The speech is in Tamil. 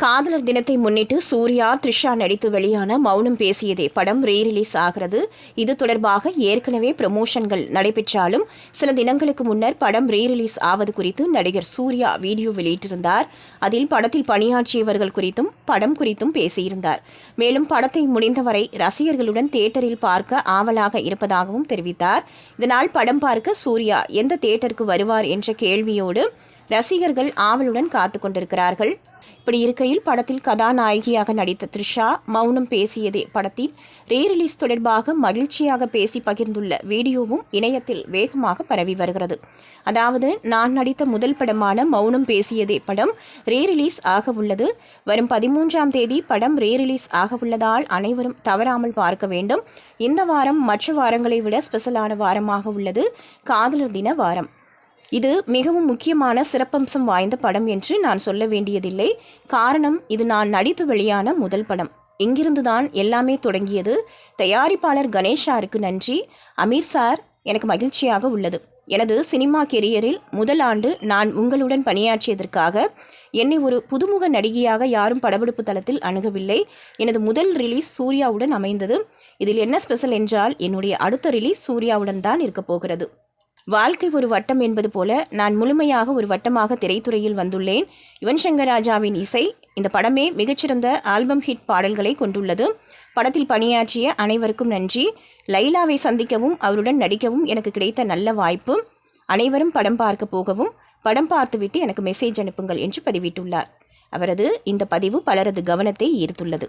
காதலர் தினத்தை முன்னிட்டு சூர்யா த்ரிஷா நடித்து வெளியான மௌனம் பேசியதே படம் ரீரிலீஸ் ஆகிறது. இது தொடர்பாக ஏற்கனவே ப்ரமோஷன்கள் நடைபெற்றாலும் சில தினங்களுக்கு முன்னர் படம் ரீரிலீஸ் ஆவது குறித்து நடிகர் சூர்யா வீடியோ வெளியிட்டிருந்தார். அதில் படத்தில் பணியாற்றியவர்கள் குறித்தும் படம் குறித்தும் பேசியிருந்தார். மேலும் படத்தை முடிந்தவரை ரசிகர்களுடன் தியேட்டரில் பார்க்க ஆவலாக இருப்பதாகவும் தெரிவித்தார். இதனால் படம் பார்க்க சூர்யா எந்த தியேட்டருக்கு வருவார் என்ற கேள்வியோடு ரசிகர்கள் ஆவலுடன் காத்து கொண்டிருக்கிறார்கள். இப்படி இருக்கையில் படத்தில் கதாநாயகியாக நடித்த த்ரிஷா மௌனம் பேசியதே படத்தின் ரீரிலீஸ் தொடர்பாக மகிழ்ச்சியாக பேசி பகிர்ந்துள்ள வீடியோவும் இணையத்தில் வேகமாக பரவி வருகிறது. அதாவது, நான் நடித்த முதல் படமான மௌனம் பேசியதே படம் ரீரிலீஸ் ஆக உள்ளது. வரும் 13ஆம் தேதி படம் ரீரிலீஸ் ஆக உள்ளதால் அனைவரும் தவறாமல் பார்க்க வேண்டும். இந்த வாரம் மற்ற வாரங்களை விட ஸ்பெஷலான வாரமாக உள்ளது. காதலர் தின வாரம். இது மிகவும் முக்கியமான சிறப்பம்சம் வாய்ந்த படம் என்று நான் சொல்ல வேண்டியதில்லை. காரணம், இது நான் நடித்து வெளியான முதல் படம். இங்கிருந்துதான் எல்லாமே தொடங்கியது. தயாரிப்பாளர் கணேஷாருக்கு நன்றி. அமீர் சார், எனக்கு மகிழ்ச்சியாக உள்ளது. எனது சினிமா கெரியரில் முதல் ஆண்டு நான் உங்களுடன் பணியாற்றியதற்காக என்னை ஒரு புதுமுக நடிகையாக யாரும் படப்பிடிப்பு தளத்தில் அணுகவில்லை. எனது முதல் ரிலீஸ் சூர்யாவுடன் அமைந்தது. இதில் என்ன ஸ்பெஷல் என்றால், என்னுடைய அடுத்த ரிலீஸ் சூர்யாவுடன் தான் இருக்க போகிறது. வாழ்க்கை ஒரு வட்டம் என்பது போல நான் முழுமையாக ஒரு வட்டமாக திரைத்துறையில் வந்துள்ளேன். யுவன் சங்கர் ராஜாவின் இசை. இந்த படமே மிகச்சிறந்த ஆல்பம் ஹிட் பாடல்களை கொண்டுள்ளது. படத்தில் பணியாற்றிய அனைவருக்கும் நன்றி. லைலாவை சந்திக்கவும் அவருடன் நடிக்கவும் எனக்கு கிடைத்த நல்ல வாய்ப்பு. அனைவரும் படம் பார்க்க போகவும் படம் பார்த்துவிட்டு எனக்கு மெசேஜ் அனுப்புங்கள் என்று பதிவிட்டுள்ளார். அவரது இந்த பதிவு பலரது கவனத்தை ஈர்த்துள்ளது.